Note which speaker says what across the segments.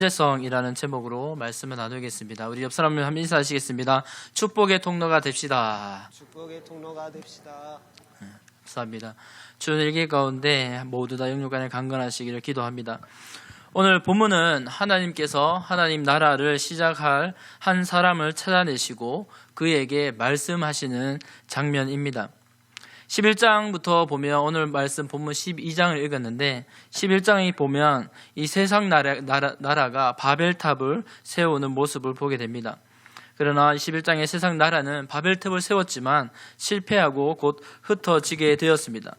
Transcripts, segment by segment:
Speaker 1: 현재성이라는 제목으로 말씀을 나누겠습니다. 우리 옆 사람을 한번 인사하시겠습니다. 축복의 통로가 됩시다.
Speaker 2: 축복의 통로가 됩시다.
Speaker 1: 감사합니다. 주는 일기 가운데 모두 다 영육간에 강건하시기를 기도합니다. 오늘 본문은 하나님께서 하나님 나라를 시작할 한 사람을 찾아내시고 그에게 말씀하시는 장면입니다. 11장부터 보면 오늘 말씀 본문 12장을 읽었는데 11장에 보면 이 세상 나라가 바벨탑을 세우는 모습을 보게 됩니다. 그러나 11장의 세상 나라는 바벨탑을 세웠지만 실패하고 곧 흩어지게 되었습니다.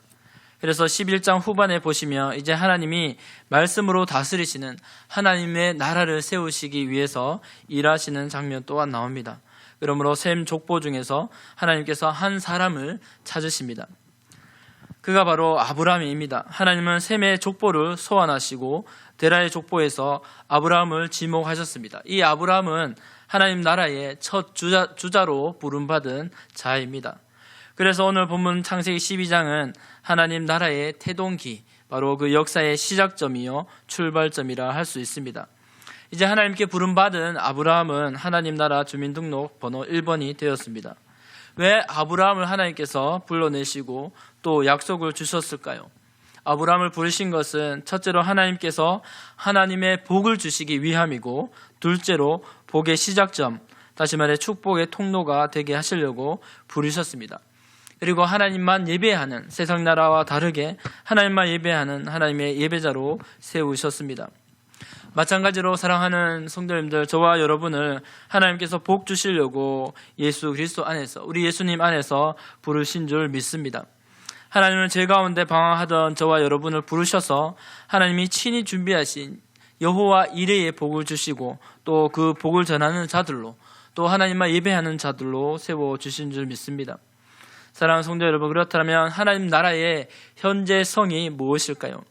Speaker 1: 그래서 11장 후반에 보시면 이제 하나님이 말씀으로 다스리시는 하나님의 나라를 세우시기 위해서 일하시는 장면 또한 나옵니다. 그러므로 셈 족보 중에서 하나님께서 한 사람을 찾으십니다. 그가 바로 아브라함입니다. 하나님은 셈의 족보를 소환하시고 데라의 족보에서 아브라함을 지목하셨습니다. 이 아브라함은 하나님 나라의 첫 주자로 부름받은 자입니다. 그래서 오늘 본문 창세기 12장은 하나님 나라의 태동기, 바로 그 역사의 시작점이요 출발점이라 할 수 있습니다. 이제 하나님께 부름받은 아브라함은 하나님 나라 주민등록 번호 1번이 되었습니다. 왜 아브라함을 하나님께서 불러내시고 또 약속을 주셨을까요? 아브라함을 부르신 것은 첫째로 하나님께서 하나님의 복을 주시기 위함이고, 둘째로 복의 시작점, 다시 말해 축복의 통로가 되게 하시려고 부르셨습니다. 그리고 하나님만 예배하는, 세상 나라와 다르게 하나님만 예배하는 하나님의 예배자로 세우셨습니다. 마찬가지로 사랑하는 성도님들, 저와 여러분을 하나님께서 복 주시려고 예수 그리스도 안에서, 우리 예수님 안에서 부르신 줄 믿습니다. 하나님은 제 가운데 방황하던 저와 여러분을 부르셔서 하나님이 친히 준비하신 여호와 이레의 복을 주시고 또 그 복을 전하는 자들로, 또 하나님만 예배하는 자들로 세워주신 줄 믿습니다. 사랑하는 성도 여러분, 그렇다면 하나님 나라의 현재성이 무엇일까요?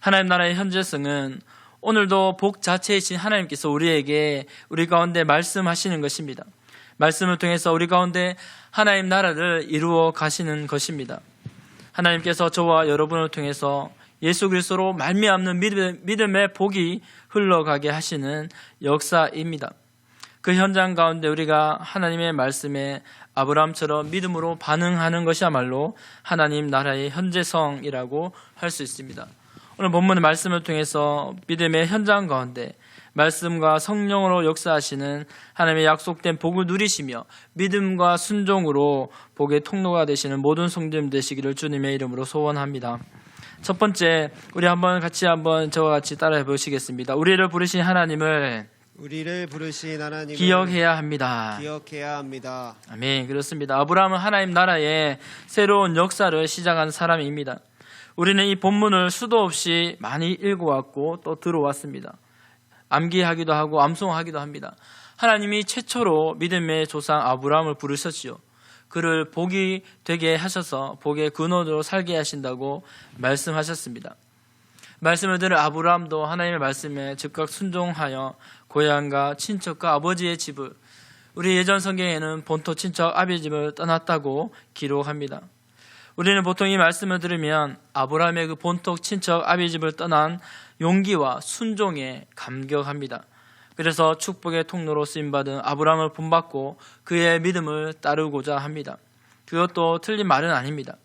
Speaker 1: 하나님 나라의 현재성은 오늘도 복 자체이신 하나님께서 우리 가운데 말씀하시는 것입니다. 말씀을 통해서 우리 가운데 하나님 나라를 이루어 가시는 것입니다. 하나님께서 저와 여러분을 통해서 예수 그리스도로 말미암는 믿음의 복이 흘러가게 하시는 역사입니다. 그 현장 가운데 우리가 하나님의 말씀에 아브라함처럼 믿음으로 반응하는 것이야말로 하나님 나라의 현재성이라고 할 수 있습니다. 오늘 본문의 말씀을 통해서 믿음의 현장 가운데 말씀과 성령으로 역사하시는 하나님의 약속된 복을 누리시며 믿음과 순종으로 복의 통로가 되시는 모든 성도님 되시기를 주님의 이름으로 소원합니다. 첫 번째, 우리 저와 같이 따라해 보시겠습니다. 우리를 부르신 하나님을 기억해야 합니다. 아멘. 그렇습니다. 아브라함은 하나님 나라의 새로운 역사를 시작한 사람입니다. 우리는 이 본문을 수도 없이 많이 읽어왔고 또 들어왔습니다. 암기하기도 하고 암송하기도 합니다. 하나님이 최초로 믿음의 조상 아브라함을 부르셨지요. 그를 복이 되게 하셔서 복의 근원으로 살게 하신다고 말씀하셨습니다. 말씀을 들은 아브라함도 하나님의 말씀에 즉각 순종하여 고향과 친척과 아버지의 집을, 우리 예전 성경에는 본토 친척 아비의 집을 떠났다고 기록합니다. 우리는 보통 이 말씀을 들으면 아브라함의 그 본토 친척 아비의 집을 떠난 용기와 순종에 감격합니다. 그래서 축복의 통로로 쓰임받은 아브라함을 본받고 그의 믿음을 따르고자 합니다. 그것도 틀린 말은 아닙니다.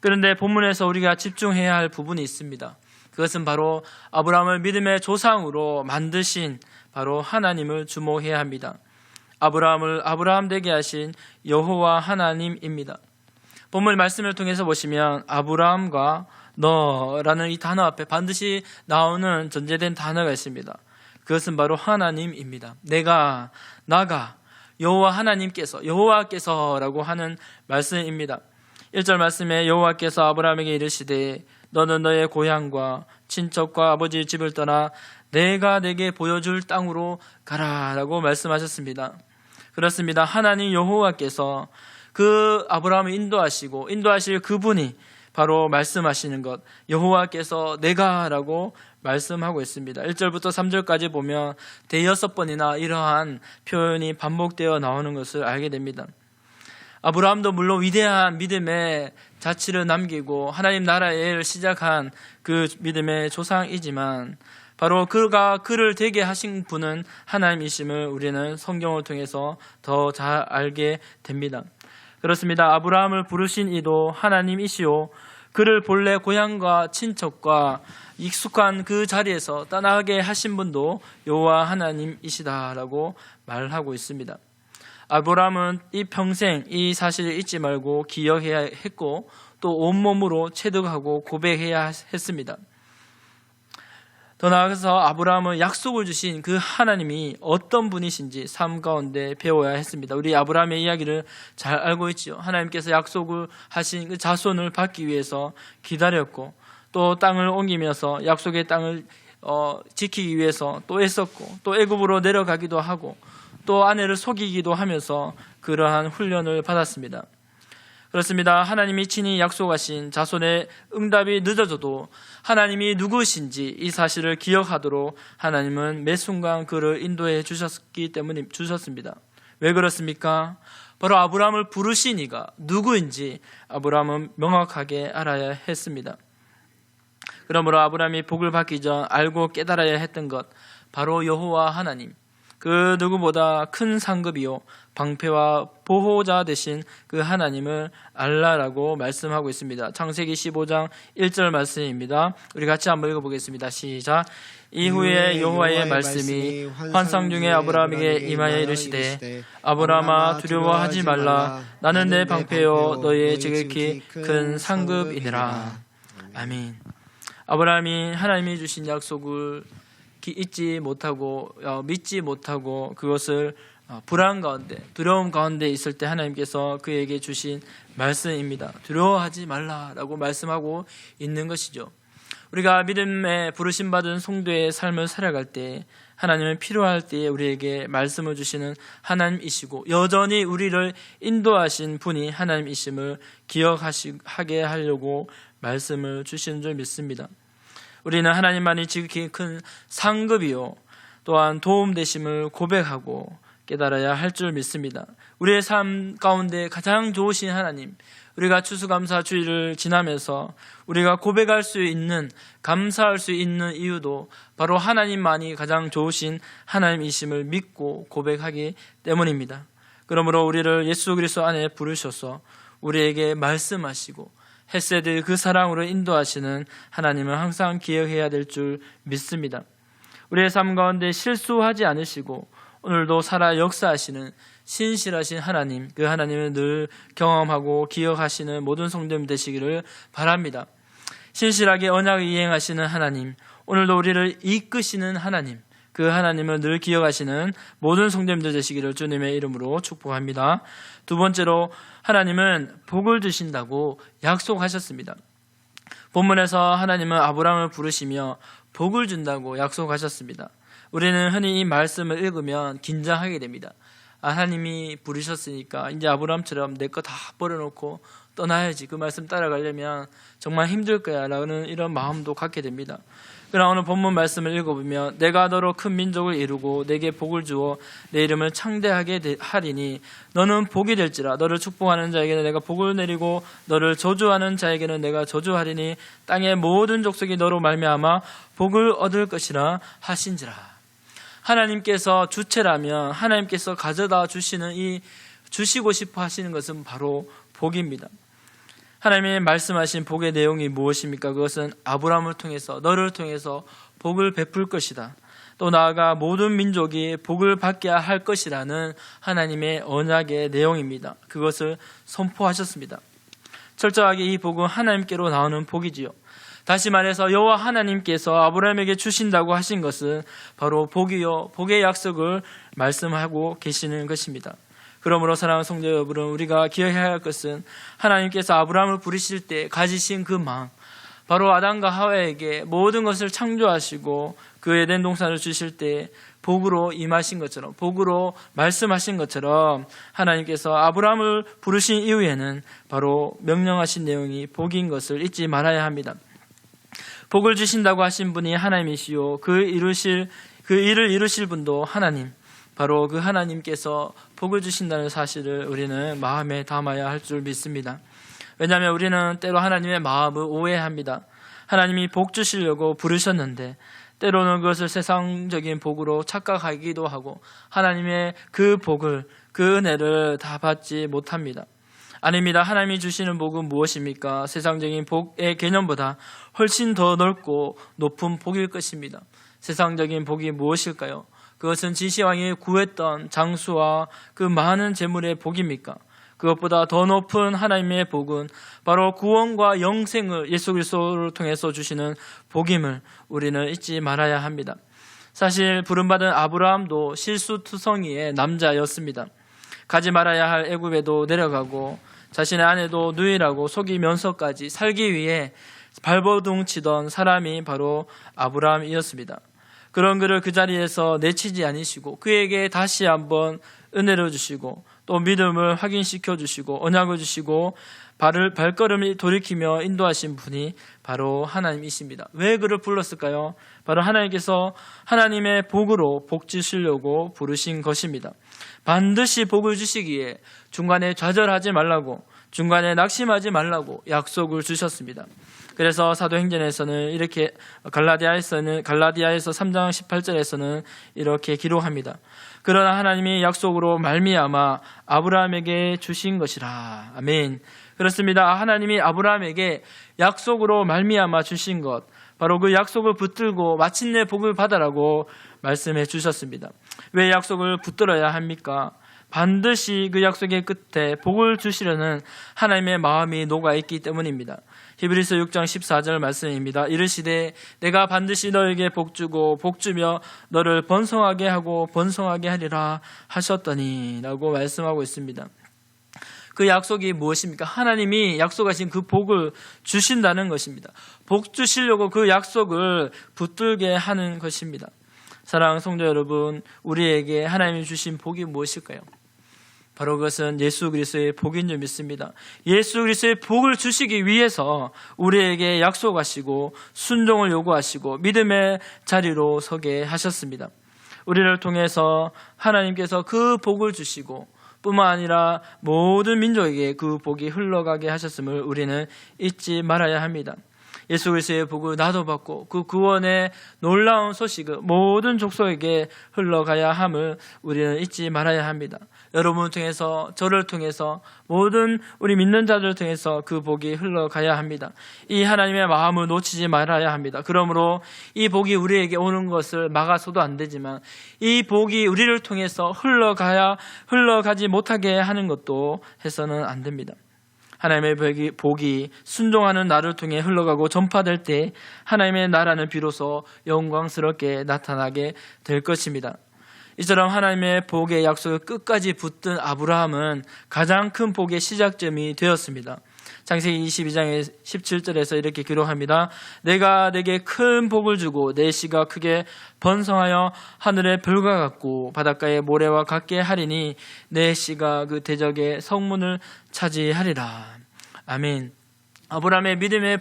Speaker 1: 그런데 본문에서 우리가 집중해야 할 부분이 있습니다. 그것은 바로 아브라함을 믿음의 조상으로 만드신 바로 하나님을 주목해야 합니다. 아브라함을 아브라함 되게 하신 여호와 하나님입니다. 본문 말씀을 통해서 보시면 아브라함과 너라는 이 단어 앞에 반드시 나오는 전제된 단어가 있습니다. 그것은 바로 하나님입니다. 나가, 여호와께서라고 하는 말씀입니다. 1절 말씀에 여호와께서 아브라함에게 이르시되 너는 너의 고향과 친척과 아버지의 집을 떠나 내가 내게 보여줄 땅으로 가라라고 말씀하셨습니다. 그렇습니다. 하나님 여호와께서 그 아브라함을 인도하실 그분이 바로 말씀하시는 것, 여호와께서 내가라고 말씀하고 있습니다. 1절부터 3절까지 보면 대여섯 번이나 이러한 표현이 반복되어 나오는 것을 알게 됩니다. 아브라함도 물론 위대한 믿음의 자취를 남기고 하나님 나라를 시작한 그 믿음의 조상이지만 바로 그가 그를 되게 하신 분은 하나님이심을 우리는 성경을 통해서 더 잘 알게 됩니다. 그렇습니다. 아브라함을 부르신 이도 하나님이시오, 그를 본래 고향과 친척과 익숙한 그 자리에서 떠나게 하신 분도 여호와 하나님이시다라고 말하고 있습니다. 아브라함은 이 평생 이 사실을 잊지 말고 기억해야 했고 또 온몸으로 체득하고 고백해야 했습니다. 더 나아가서 아브라함은 약속을 주신 그 하나님이 어떤 분이신지 삶 가운데 배워야 했습니다. 우리 아브라함의 이야기를 잘 알고 있지요. 하나님께서 약속을 하신 그 자손을 받기 위해서 기다렸고 또 땅을 옮기면서 약속의 땅을 지키기 위해서 또 애썼고 또 애굽으로 내려가기도 하고 또 아내를 속이기도 하면서 그러한 훈련을 받았습니다. 그렇습니다. 하나님이 친히 약속하신 자손의 응답이 늦어져도 하나님이 누구신지 이 사실을 기억하도록 하나님은 매 순간 그를 인도해 주셨기 때문에 주셨습니다. 왜 그렇습니까? 바로 아브라함을 부르신 이가 누구인지 아브라함은 명확하게 알아야 했습니다. 그러므로 아브라함이 복을 받기 전 알고 깨달아야 했던 것, 바로 여호와 하나님, 그 누구보다 큰 상급이요 방패와 보호자 되신 그 하나님을 알라라고 말씀하고 있습니다. 창세기 15장 1절 말씀입니다. 우리 같이 한번 읽어보겠습니다. 시작. 이후에 여호와의 말씀이 환상 중에 아브라함에게 임하여 이르시되 아브라함아 두려워하지 말라, 나는 내 방패요 너의 지극히 큰 상급이니라. 아멘. 아브라함이 하나님이 주신 약속을 잊지 못하고 믿지 못하고 그것을 불안 가운데 두려움 가운데 있을 때 하나님께서 그에게 주신 말씀입니다. 두려워하지 말라라고 말씀하고 있는 것이죠. 우리가 믿음에 부르심받은 성도의 삶을 살아갈 때 하나님은 필요할 때에 우리에게 말씀을 주시는 하나님이시고 여전히 우리를 인도하신 분이 하나님이심을 기억하게 하려고 말씀을 주시는 줄 믿습니다. 우리는 하나님만이 지극히 큰 상급이요 또한 도움되심을 고백하고 깨달아야 할 줄 믿습니다. 우리의 삶 가운데 가장 좋으신 하나님, 우리가 추수감사주의를 지나면서 우리가 고백할 수 있는, 감사할 수 있는 이유도 바로 하나님만이 가장 좋으신 하나님이심을 믿고 고백하기 때문입니다. 그러므로 우리를 예수 그리스도 안에 부르셔서 우리에게 말씀하시고 헤세드 그 사랑으로 인도하시는 하나님을 항상 기억해야 될 줄 믿습니다. 우리의 삶 가운데 실수하지 않으시고 오늘도 살아 역사하시는 신실하신 하나님, 그 하나님을 늘 경험하고 기억하시는 모든 성도님 되시기를 바랍니다. 신실하게 언약을 이행하시는 하나님, 오늘도 우리를 이끄시는 하나님, 그 하나님을 늘 기억하시는 모든 성도님들 되시기를 주님의 이름으로 축복합니다. 두 번째로 하나님은 복을 주신다고 약속하셨습니다. 본문에서 하나님은 아브라함을 부르시며 복을 준다고 약속하셨습니다. 우리는 흔히 이 말씀을 읽으면 긴장하게 됩니다. 하나님이 부르셨으니까 이제 아브라함처럼 내 거 다 버려놓고 떠나야지, 그 말씀 따라가려면 정말 힘들 거야 라는 이런 마음도 갖게 됩니다. 그러나 오늘 본문 말씀을 읽어보면 내가 너로 큰 민족을 이루고 내게 복을 주어 내 이름을 창대하게 하리니 너는 복이 될지라. 너를 축복하는 자에게는 내가 복을 내리고 너를 저주하는 자에게는 내가 저주하리니 땅의 모든 족속이 너로 말미암아 복을 얻을 것이라 하신지라. 하나님께서 주체라면 하나님께서 가져다 주시는 이 주시고 싶어 하시는 것은 바로 복입니다. 하나님이 말씀하신 복의 내용이 무엇입니까? 그것은 아브라함을 통해서, 너를 통해서 복을 베풀 것이다. 또 나아가 모든 민족이 복을 받게 할 것이라는 하나님의 언약의 내용입니다. 그것을 선포하셨습니다. 철저하게 이 복은 하나님께로 나오는 복이지요. 다시 말해서 여호와 하나님께서 아브라함에게 주신다고 하신 것은 바로 복이요, 복의 약속을 말씀하고 계시는 것입니다. 그러므로 사랑하는 성도 여러분, 우리가 기억해야 할 것은 하나님께서 아브라함을 부르실 때 가지신 그 마음, 바로 아담과 하와에게 모든 것을 창조하시고 그 에덴 동산을 주실 때 복으로 임하신 것처럼, 복으로 말씀하신 것처럼 하나님께서 아브라함을 부르신 이후에는 바로 명령하신 내용이 복인 것을 잊지 말아야 합니다. 복을 주신다고 하신 분이 하나님이시요, 그 일을 이루실 분도 하나님, 바로 그 하나님께서 복을 주신다는 사실을 우리는 마음에 담아야 할 줄 믿습니다. 왜냐하면 우리는 때로 하나님의 마음을 오해합니다. 하나님이 복 주시려고 부르셨는데 때로는 그것을 세상적인 복으로 착각하기도 하고 하나님의 그 복을, 그 은혜를 다 받지 못합니다. 아닙니다. 하나님이 주시는 복은 무엇입니까? 세상적인 복의 개념보다 훨씬 더 넓고 높은 복일 것입니다. 세상적인 복이 무엇일까요? 그것은 진시황이 구했던 장수와 그 많은 재물의 복입니까? 그것보다 더 높은 하나님의 복은 바로 구원과 영생을 예수 그리스도를 통해서 주시는 복임을 우리는 잊지 말아야 합니다. 사실 부름받은 아브라함도 실수투성이의 남자였습니다. 가지 말아야 할 애굽에도 내려가고 자신의 아내도 누이라고 속이면서까지 살기 위해 발버둥 치던 사람이 바로 아브라함이었습니다. 그런 그를 그 자리에서 내치지 않으시고 그에게 다시 한번 은혜를 주시고 또 믿음을 확인시켜 주시고 언약을 주시고 발걸음을 돌이키며 인도하신 분이 바로 하나님이십니다. 왜 그를 불렀을까요? 바로 하나님께서 하나님의 복으로 복 주시려고 부르신 것입니다. 반드시 복을 주시기에 중간에 좌절하지 말라고, 중간에 낙심하지 말라고 약속을 주셨습니다. 그래서 사도행전에서는 이렇게 갈라디아에서 3장 18절에서는 이렇게 기록합니다. 그러나 하나님이 약속으로 말미암아 아브라함에게 주신 것이라. 아멘. 그렇습니다. 하나님이 아브라함에게 약속으로 말미암아 주신 것, 바로 그 약속을 붙들고 마침내 복을 받아라고 말씀해 주셨습니다. 왜 약속을 붙들어야 합니까? 반드시 그 약속의 끝에 복을 주시려는 하나님의 마음이 녹아있기 때문입니다. 히브리서 6장 14절 말씀입니다. 이르시되 내가 반드시 너에게 복주고 복주며 너를 번성하게 하고 번성하게 하리라 하셨더니 라고 말씀하고 있습니다. 그 약속이 무엇입니까? 하나님이 약속하신 그 복을 주신다는 것입니다. 복 주시려고 그 약속을 붙들게 하는 것입니다. 사랑하는 성도 여러분, 우리에게 하나님이 주신 복이 무엇일까요? 바로 그것은 예수 그리스도의 복인 줄 믿습니다. 예수 그리스도의 복을 주시기 위해서 우리에게 약속하시고 순종을 요구하시고 믿음의 자리로 서게 하셨습니다. 우리를 통해서 하나님께서 그 복을 주시고 뿐만 아니라 모든 민족에게 그 복이 흘러가게 하셨음을 우리는 잊지 말아야 합니다. 예수 그리스도의 복을 나도 받고 그 구원의 놀라운 소식을 모든 족속에게 흘러가야 함을 우리는 잊지 말아야 합니다. 여러분을 통해서, 저를 통해서, 모든 우리 믿는 자들을 통해서 그 복이 흘러가야 합니다. 이 하나님의 마음을 놓치지 말아야 합니다. 그러므로 이 복이 우리에게 오는 것을 막아서도 안 되지만 이 복이 우리를 통해서 흘러가지 못하게 하는 것도 해서는 안 됩니다. 하나님의 복이 순종하는 나를 통해 흘러가고 전파될 때 하나님의 나라는 비로소 영광스럽게 나타나게 될 것입니다. 이처럼 하나님의 복의 약속을 끝까지 붙든 아브라함은 가장 큰 복의 시작점이 되었습니다. 창세기 22장의 17절에서 이렇게 기록합니다. 내가 내게 큰 복을 주고 내 씨가 크게 번성하여 하늘의 별과 같고 바닷가의 모래와 같게 하리니 내 씨가 그 대적의 성문을 차지하리라. 아멘. 아브라함의 믿음의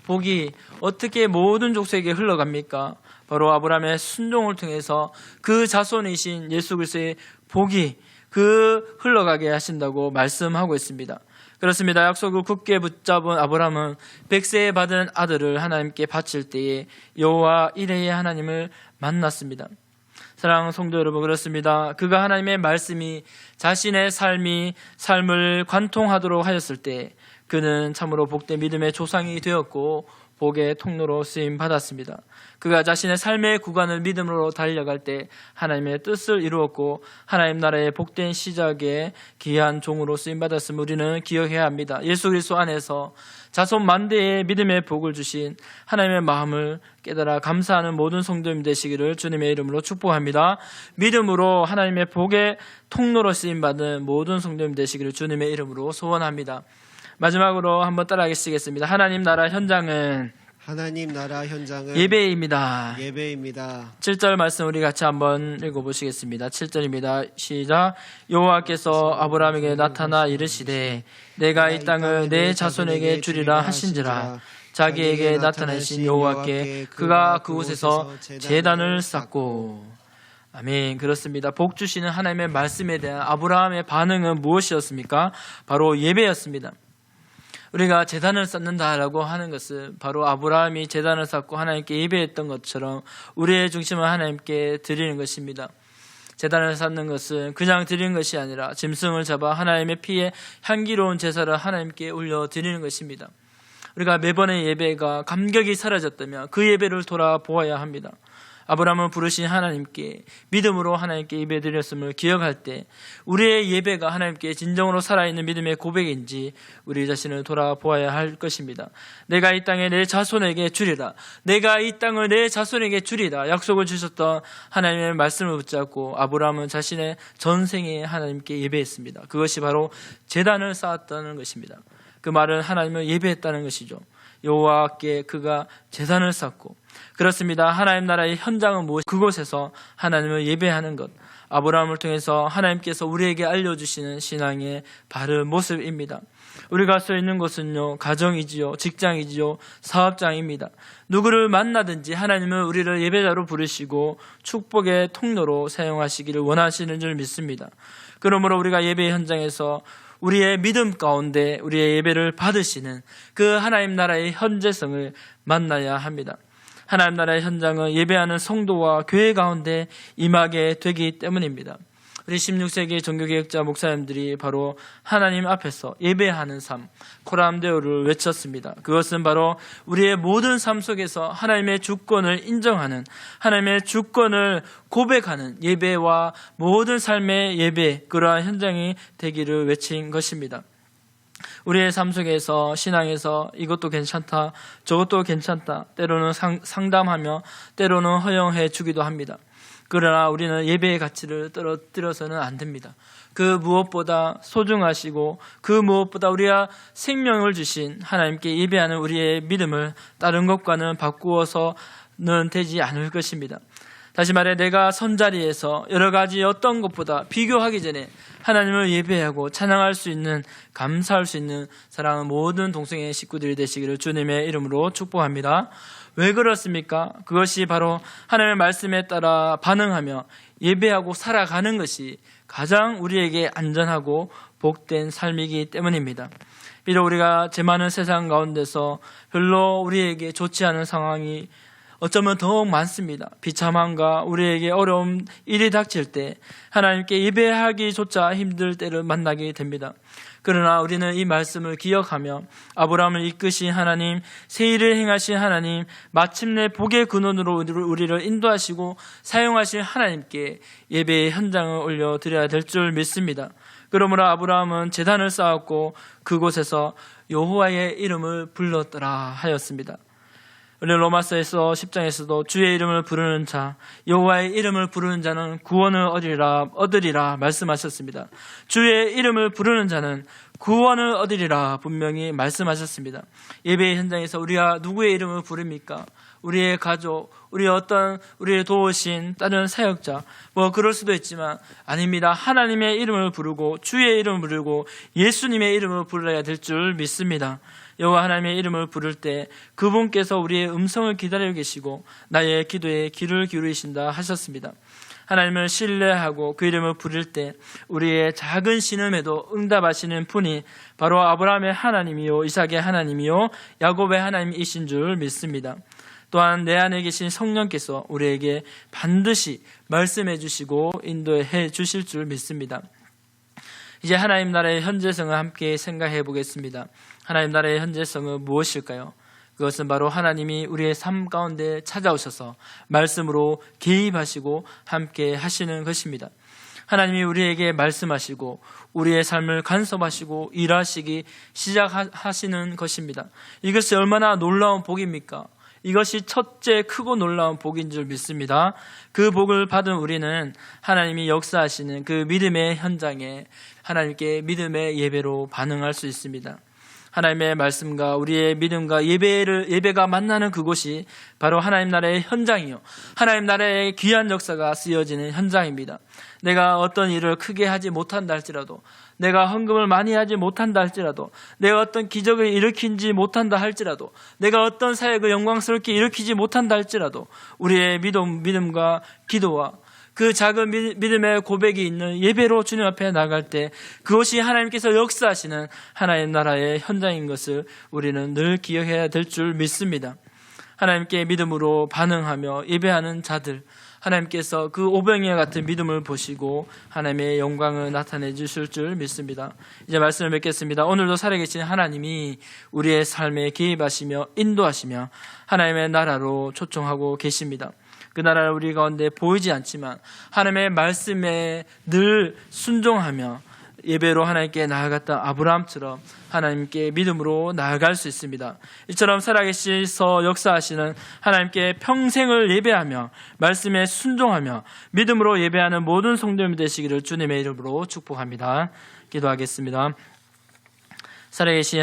Speaker 1: 복이 어떻게 모든 족속에게 흘러갑니까? 바로 아브라함의 순종을 통해서 그 자손이신 예수 그리스도의 복이 그 흘러가게 하신다고 말씀하고 있습니다. 그렇습니다. 약속을 굳게 붙잡은 아브라함은 100세에 받은 아들을 하나님께 바칠 때에 여호와 이레의 하나님을 만났습니다. 사랑하는 성도 여러분, 그렇습니다. 그가 하나님의 말씀이 자신의 삶을 관통하도록 하였을 때 그는 참으로 복된 믿음의 조상이 되었고 복의 통로로 쓰임 받았습니다. 그가 자신의 삶의 구간을 믿음으로 달려갈 때 하나님의 뜻을 이루었고 하나님 나라의 복된 시작에 귀한 종으로 쓰임 받았음을 우리는 기억해야 합니다. 예수 그리스도 안에서 자손 만대의 믿음의 복을 주신 하나님의 마음을 깨달아 감사하는 모든 성도님 되시기를 주님의 이름으로 축복합니다. 믿음으로 하나님의 복의 통로로 쓰임 받은 모든 성도님 되시기를 주님의 이름으로 소원합니다. 마지막으로 한번 따라하시겠습니다. 하나님 나라 현장은 예배입니다. 7절 말씀 우리 같이 한번 읽어보시겠습니다. 7절입니다. 시작. 여호와께서 아브라함에게 나타나 이르시되 내가 이 땅을 내 자손에게 주리라 하신지라. 자기에게 나타내신 여호와께 그가 그곳에서 제단을 쌓고. 아멘. 그렇습니다. 복 주시는 하나님의 말씀에 대한 아브라함의 반응은 무엇이었습니까? 바로 예배였습니다. 우리가 제단을 쌓는다라고 하는 것은 바로 아브라함이 제단을 쌓고 하나님께 예배했던 것처럼 우리의 중심을 하나님께 드리는 것입니다. 제단을 쌓는 것은 그냥 드리는 것이 아니라 짐승을 잡아 하나님의 피에 향기로운 제사를 하나님께 올려드리는 것입니다. 우리가 매번의 예배가 감격이 사라졌다면 그 예배를 돌아보아야 합니다. 아브라함을 부르신 하나님께 믿음으로 하나님께 예배드렸음을 기억할 때 우리의 예배가 하나님께 진정으로 살아있는 믿음의 고백인지 우리 자신을 돌아보아야 할 것입니다. 내가 이 땅에 내 자손에게 주리라, 내가 이 땅을 내 자손에게 주리라 약속을 주셨던 하나님의 말씀을 붙잡고 아브라함은 자신의 전생에 하나님께 예배했습니다. 그것이 바로 제단을 쌓았다는 것입니다. 그 말은 하나님을 예배했다는 것이죠. 여호와께 그가 제단을 쌓고, 그렇습니다. 하나님 나라의 현장은 무엇? 그곳에서 하나님을 예배하는 것, 아브라함을 통해서 하나님께서 우리에게 알려주시는 신앙의 바른 모습입니다. 우리가 서 있는 곳은요, 가정이지요, 직장이지요, 사업장입니다. 누구를 만나든지 하나님은 우리를 예배자로 부르시고 축복의 통로로 사용하시기를 원하시는 줄 믿습니다. 그러므로 우리가 예배 현장에서 우리의 믿음 가운데 우리의 예배를 받으시는 그 하나님 나라의 현재성을 만나야 합니다. 하나님 나라의 현장은 예배하는 성도와 교회 가운데 임하게 되기 때문입니다. 우리 16세기 종교개혁자 목사님들이 바로 하나님 앞에서 예배하는 삶, 코람데오를 외쳤습니다. 그것은 바로 우리의 모든 삶 속에서 하나님의 주권을 인정하는, 하나님의 주권을 고백하는 예배와 모든 삶의 예배, 그러한 현장이 되기를 외친 것입니다. 우리의 삶 속에서 신앙에서 이것도 괜찮다, 저것도 괜찮다, 때로는 상담하며 때로는 허용해 주기도 합니다. 그러나 우리는 예배의 가치를 떨어뜨려서는 안 됩니다. 그 무엇보다 소중하시고 그 무엇보다 우리가 생명을 주신 하나님께 예배하는 우리의 믿음을 다른 것과는 바꾸어서는 되지 않을 것입니다. 다시 말해 내가 선자리에서 여러 가지 어떤 것보다 비교하기 전에 하나님을 예배하고 찬양할 수 있는, 감사할 수 있는 사랑하는 모든 동성애 식구들이 되시기를 주님의 이름으로 축복합니다. 왜 그렇습니까? 그것이 바로 하나님의 말씀에 따라 반응하며 예배하고 살아가는 것이 가장 우리에게 안전하고 복된 삶이기 때문입니다. 비록 우리가 제 많은 세상 가운데서 별로 우리에게 좋지 않은 상황이 어쩌면 더욱 많습니다. 비참함과 우리에게 어려운 일이 닥칠 때 하나님께 예배하기조차 힘들 때를 만나게 됩니다. 그러나 우리는 이 말씀을 기억하며 아브라함을 이끄신 하나님, 새 일을 행하신 하나님, 마침내 복의 근원으로 우리를 인도하시고 사용하신 하나님께 예배의 현장을 올려드려야 될 줄 믿습니다. 그러므로 아브라함은 제단을 쌓았고 그곳에서 여호와의 이름을 불렀더라 하였습니다. 우리 로마서에서 10장에서도 주의 이름을 부르는 자, 여호와의 이름을 부르는 자는 구원을 얻으리라 말씀하셨습니다. 주의 이름을 부르는 자는 구원을 얻으리라 분명히 말씀하셨습니다. 예배의 현장에서 우리가 누구의 이름을 부릅니까? 우리의 가족, 우리의 도우신 다른 사역자, 그럴 수도 있지만 아닙니다. 하나님의 이름을 부르고 주의 이름을 부르고 예수님의 이름을 불러야 될 줄 믿습니다. 여호와 하나님의 이름을 부를 때 그분께서 우리의 음성을 기다리고 계시고 나의 기도에 귀를 기울이신다 하셨습니다. 하나님을 신뢰하고 그 이름을 부를 때 우리의 작은 신음에도 응답하시는 분이 바로 아브라함의 하나님이요 이삭의 하나님이요 야곱의 하나님이신 줄 믿습니다. 또한 내 안에 계신 성령께서 우리에게 반드시 말씀해 주시고 인도해 주실 줄 믿습니다. 이제 하나님 나라의 현재성을 함께 생각해 보겠습니다. 하나님 나라의 현재성은 무엇일까요? 그것은 바로 하나님이 우리의 삶 가운데 찾아오셔서 말씀으로 개입하시고 함께 하시는 것입니다. 하나님이 우리에게 말씀하시고 우리의 삶을 간섭하시고 일하시기 시작하시는 것입니다. 이것이 얼마나 놀라운 복입니까? 이것이 첫째 크고 놀라운 복인 줄 믿습니다. 그 복을 받은 우리는 하나님이 역사하시는 그 믿음의 현장에 하나님께 믿음의 예배로 반응할 수 있습니다. 하나님의 말씀과 우리의 믿음과 예배가 만나는 그곳이 바로 하나님 나라의 현장이요, 하나님 나라의 귀한 역사가 쓰여지는 현장입니다. 내가 어떤 일을 크게 하지 못한다 할지라도, 내가 헌금을 많이 하지 못한다 할지라도, 내가 어떤 기적을 일으키지 못한다 할지라도, 내가 어떤 사역을 영광스럽게 일으키지 못한다 할지라도 우리의 믿음과 기도와 그 작은 믿음의 고백이 있는 예배로 주님 앞에 나갈 때 그것이 하나님께서 역사하시는 하나님 나라의 현장인 것을 우리는 늘 기억해야 될 줄 믿습니다. 하나님께 믿음으로 반응하며 예배하는 자들, 하나님께서 그 오병이와 같은 믿음을 보시고 하나님의 영광을 나타내 주실 줄 믿습니다. 이제 말씀을 맺겠습니다. 오늘도 살아계신 하나님이 우리의 삶에 개입하시며 인도하시며 하나님의 나라로 초청하고 계십니다. 그 나라를 우리 가운데 보이지 않지만 하나님의 말씀에 늘 순종하며 예배로 하나님께 나아갔던 아브라함처럼 하나님께 믿음으로 나아갈 수 있습니다. 이처럼 살아계시서 역사하시는 하나님께 평생을 예배하며 말씀에 순종하며 믿음으로 예배하는 모든 성도님 되시기를 주님의 이름으로 축복합니다. 기도하겠습니다. 살아계신